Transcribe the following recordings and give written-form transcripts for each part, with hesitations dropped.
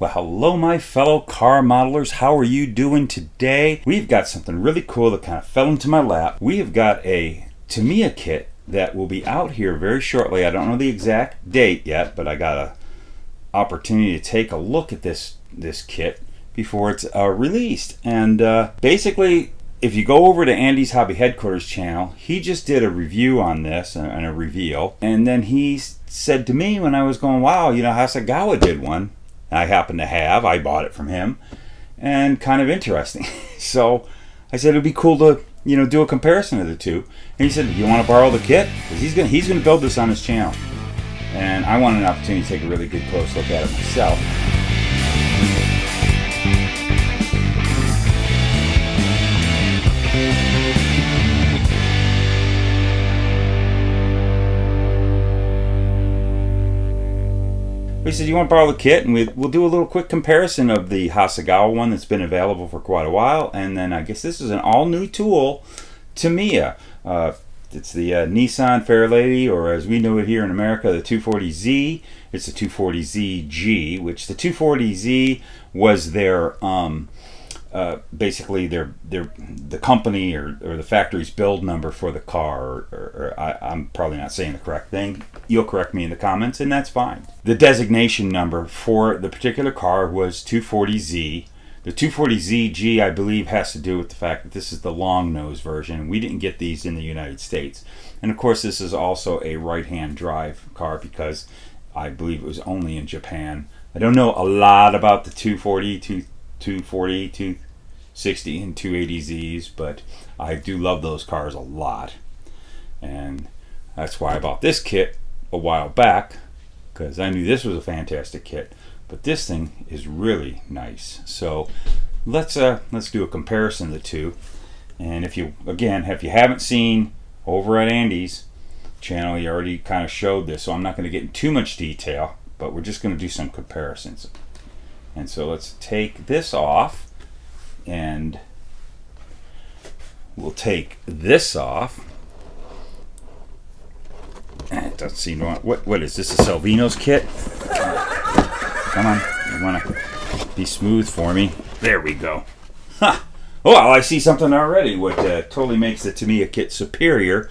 Well, hello my fellow car modelers. How are you doing today? We've got something really cool that kind of fell into my lap. We have got a Tamiya kit that will be out here very shortly. I don't know the exact date yet, but I got an opportunity to take a look at this kit before it's released. And basically, if you go over to Andy's Hobby Headquarters channel, he just did a review on this and a reveal. And then he said to me when I was going, wow, you know, Hasegawa did one. I happen to have. I bought it from him, and kind of interesting. So I said it'd be cool to, you know, do a comparison of the two. And he said, "You want to borrow the kit? Because he's gonna build this on his channel." And I wanted an opportunity to take a really good close look at it myself. He said, "You want to borrow the kit?" And we'll do a little quick comparison of the Hasegawa one that's been available for quite a while. And then I guess this is an all-new tool, Tamiya. It's the Nissan Fairlady, or as we know it here in America, the 240Z. It's the 240ZG, which the 240Z was their basically the company or the factory's build number for the car. I'm probably not saying the correct thing. You'll correct me in the comments, and that's fine. The designation number for the particular car was 240Z. The 240ZG, I believe, has to do with the fact that this is the long nose version. We didn't get these in the United States. And of course, this is also a right-hand drive car because I believe it was only in Japan. I don't know a lot about the 240, 260, and 280Zs, but I do love those cars a lot. And that's why I bought this kit a while back, because I knew this was a fantastic kit. But this thing is really nice. So let's do a comparison of the two. And if you haven't seen over at Andy's channel, he already kind of showed this, so I'm not going to get in too much detail, but we're just going to do some comparisons. And so let's take this off, and we'll take this off. And it doesn't seem to want, what is this, a Salvino's kit? Come on, you want to be smooth for me? There we go. Ha! Oh, well, I see something already. What totally makes the Tamiya kit superior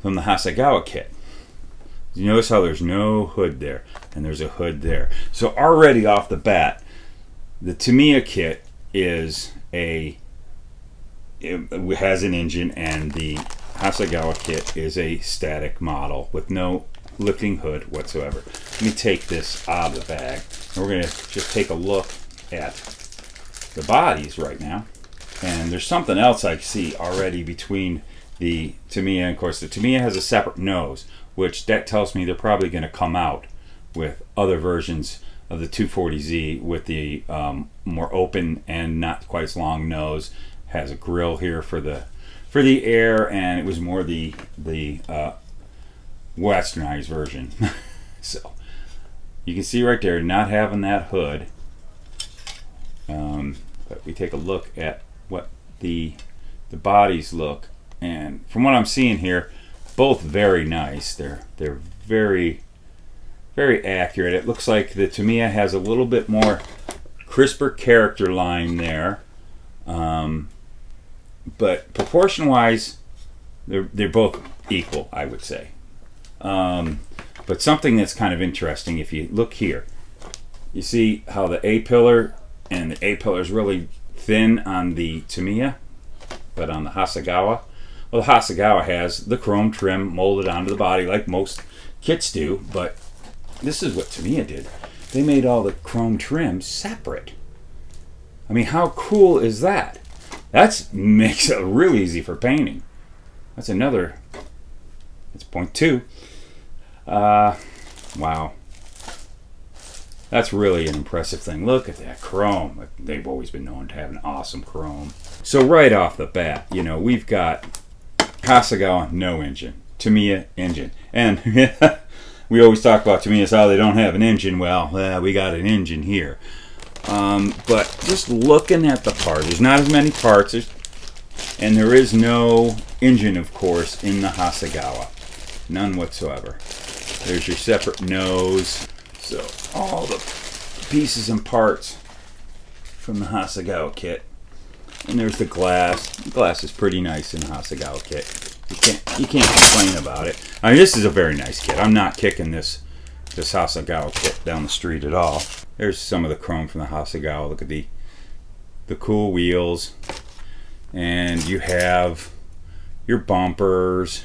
from the Hasegawa kit. You notice how there's no hood there, and there's a hood there. So already off the bat, the Tamiya kit is it has an engine, and the Hasegawa kit is a static model with no lifting hood whatsoever. Let me take this out of the bag, and we're going to just take a look at the bodies right now. And there's something else I see already between the Tamiya, and of course the Tamiya has a separate nose, which that tells me they're probably going to come out with other versions of the 240Z with the more open and not quite as long nose. Has a grill here for the air, and it was more the westernized version. So you can see right there, not having that hood. But we take a look at what the bodies look, and from what I'm seeing here, both very nice. They're very, very accurate. It looks like the Tamiya has a little bit more crisper character line there, but proportion wise, they're both equal, I would say. But something that's kind of interesting, if you look here, you see how the A-pillar and the A-pillar is really thin on the Tamiya, but on the Hasegawa, well, the Hasegawa has the chrome trim molded onto the body like most kits do, but this is what Tamiya did. They made all the chrome trim separate. I mean, how cool is that? That makes it really easy for painting. That's another, it's 0.2. Wow. That's really an impressive thing. Look at that chrome. They've always been known to have an awesome chrome. So right off the bat, you know, we've got Hasegawa, no engine. Tamiya, engine. And we always talk about Tamiya's how they don't have an engine. Well, we got an engine here. But just looking at the part, there's not as many parts, and there is no engine, of course, in the Hasegawa. None whatsoever. There's your separate nose. So all the pieces and parts from the Hasegawa kit. And there's the glass. The glass is pretty nice in the Hasegawa kit. You can't complain about it. I mean, this is a very nice kit. I'm not kicking this Hasegawa kit down the street at all. There's some of the chrome from the Hasegawa. Look at the cool wheels. And you have your bumpers,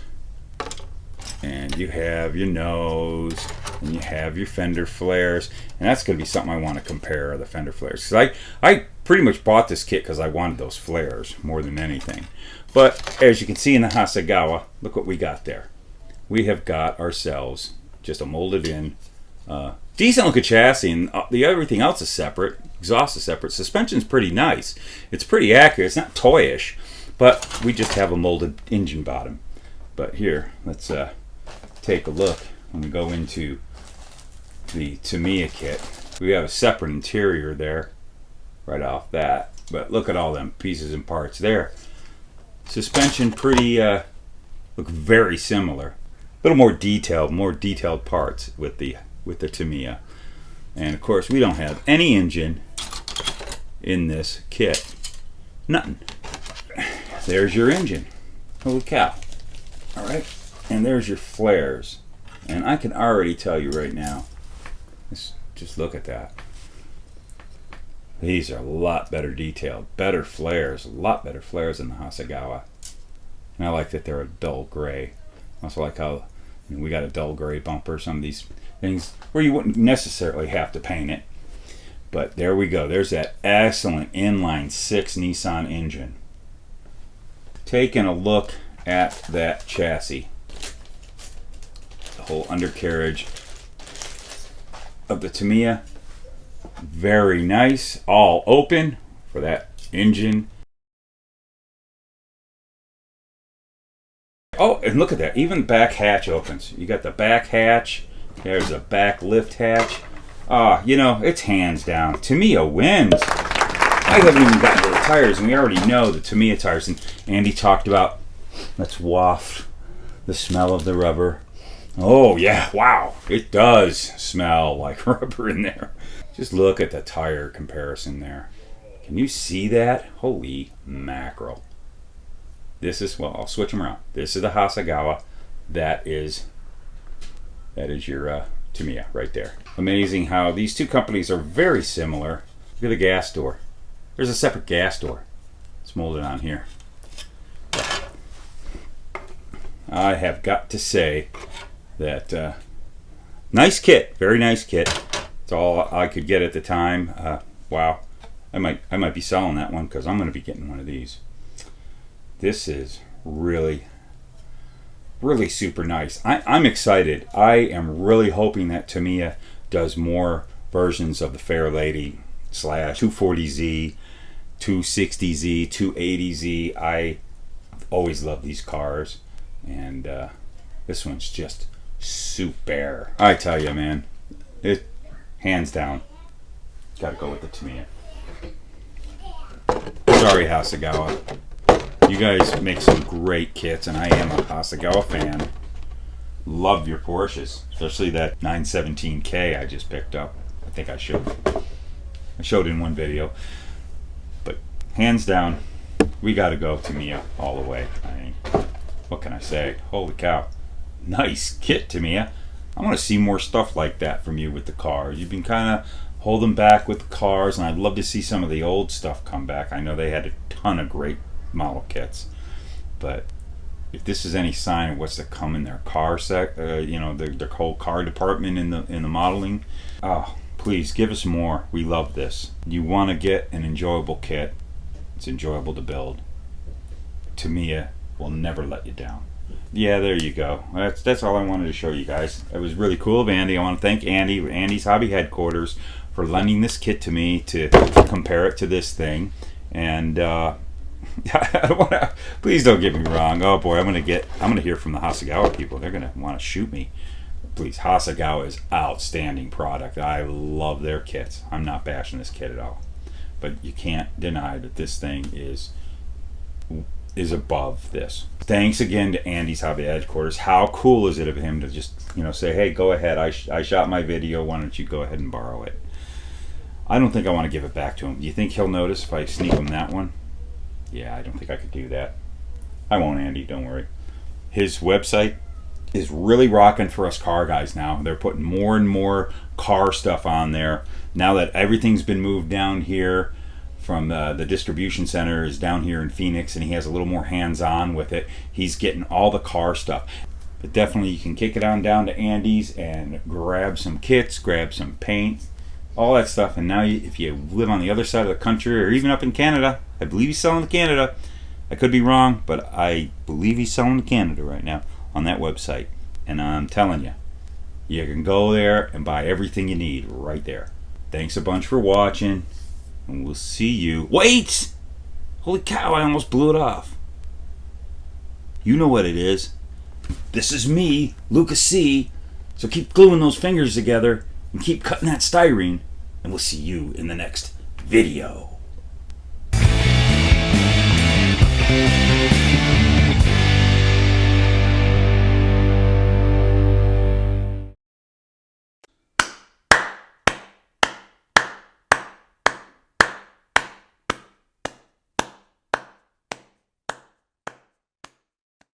and you have your nose, and you have your fender flares, and that's going to be something I want to compare, the fender flares, because I pretty much bought this kit because I wanted those flares more than anything. But as you can see in the Hasegawa, look what we got there. We have got ourselves just a molded in decent looking chassis, and everything else is separate. Exhaust is separate. Suspension's pretty nice. It's pretty accurate. It's not toyish, but we just have a molded engine bottom. But here, let's take a look. When we go into the Tamiya kit, we have a separate interior there right off that. But look at all them pieces and parts there. Suspension pretty look very similar. A little more detailed parts with the Tamiya. And of course, we don't have any engine in this kit. Nothing. There's your engine. Holy cow. All right. And there's your flares. And I can already tell you right now, just look at that. These are a lot better detailed, better flares, a lot better flares than the Hasegawa. And I like that they're a dull gray. I also like how we got a dull gray bumper. Some of these things where you wouldn't necessarily have to paint it. But there we go. There's that excellent inline 6 Nissan engine. Taking a look at that chassis. The whole undercarriage of the Tamiya. Very nice. All open for that engine. Oh, and look at that. Even the back hatch opens. You got the back hatch. There's a back lift hatch. You know, it's hands down. Tamiya wins. I haven't even gotten to the tires, and we already know the Tamiya tires. And Andy talked about, let's waft the smell of the rubber. Oh, yeah, wow. It does smell like rubber in there. Just look at the tire comparison there. Can you see that? Holy mackerel. This is, well, I'll switch them around. This is the Hasegawa. That is your Tamiya right there. Amazing how these two companies are very similar. Look at the gas door. There's a separate gas door. It's molded on here. I have got to say that nice kit, very nice kit. It's all I could get at the time. Wow, I might be selling that one because I'm going to be getting one of these. This is really super nice. I'm excited. I am really hoping that Tamiya does more versions of the Fair Lady / 240Z, 260Z, 280Z. I always love these cars, and this one's just super. I tell you, man, it hands down. Gotta go with the Tamiya. Sorry, Hasegawa. You guys make some great kits, and I am a Hasegawa fan. Love your Porsches, especially that 917K I just picked up. I think I showed in one video. But hands down, we got to go Tamiya all the way. I mean, what can I say? Holy cow. Nice kit, Tamiya. I want to see more stuff like that from you with the cars. You've been kind of holding back with the cars, and I'd love to see some of the old stuff come back. I know they had a ton of great model kits, but if this is any sign of what's to come in their car you know, their whole car department in the modeling, oh, please give us more. We love this. You want to get an enjoyable kit. It's enjoyable to build. Tamiya will never let you down. Yeah, there you go. That's all I wanted to show you guys. It was really cool of Andy. I want to thank Andy's Hobby Headquarters, for lending this kit to me to compare it to this thing. And I don't want to. Please don't get me wrong. Oh boy, I'm gonna hear from the Hasegawa people. They're gonna want to shoot me. Please, Hasegawa is outstanding product. I love their kits. I'm not bashing this kit at all, but you can't deny that this thing is above this. Thanks again to Andy's Hobby Headquarters. How cool is it of him to just, you know, say, hey, go ahead. I shot my video. Why don't you go ahead and borrow it? I don't think I want to give it back to him. Do you think he'll notice if I sneak him that one? Yeah, I don't think I could do that. I won't, Andy, don't worry. His website is really rocking for us car guys now. They're putting more and more car stuff on there. Now that everything's been moved down here from the distribution center is down here in Phoenix, and he has a little more hands-on with it. He's getting all the car stuff. But definitely you can kick it on down to Andy's and grab some kits, grab some paint, all that stuff. And now if you live on the other side of the country or even up in Canada, I believe he's selling to Canada. I could be wrong, but I believe he's selling to Canada right now on that website. And I'm telling you, you can go there and buy everything you need right there. Thanks a bunch for watching, and we'll see you. Wait! Holy cow, I almost blew it off. You know what it is. This is me, Lucas C. So keep gluing those fingers together and keep cutting that styrene, and we'll see you in the next video.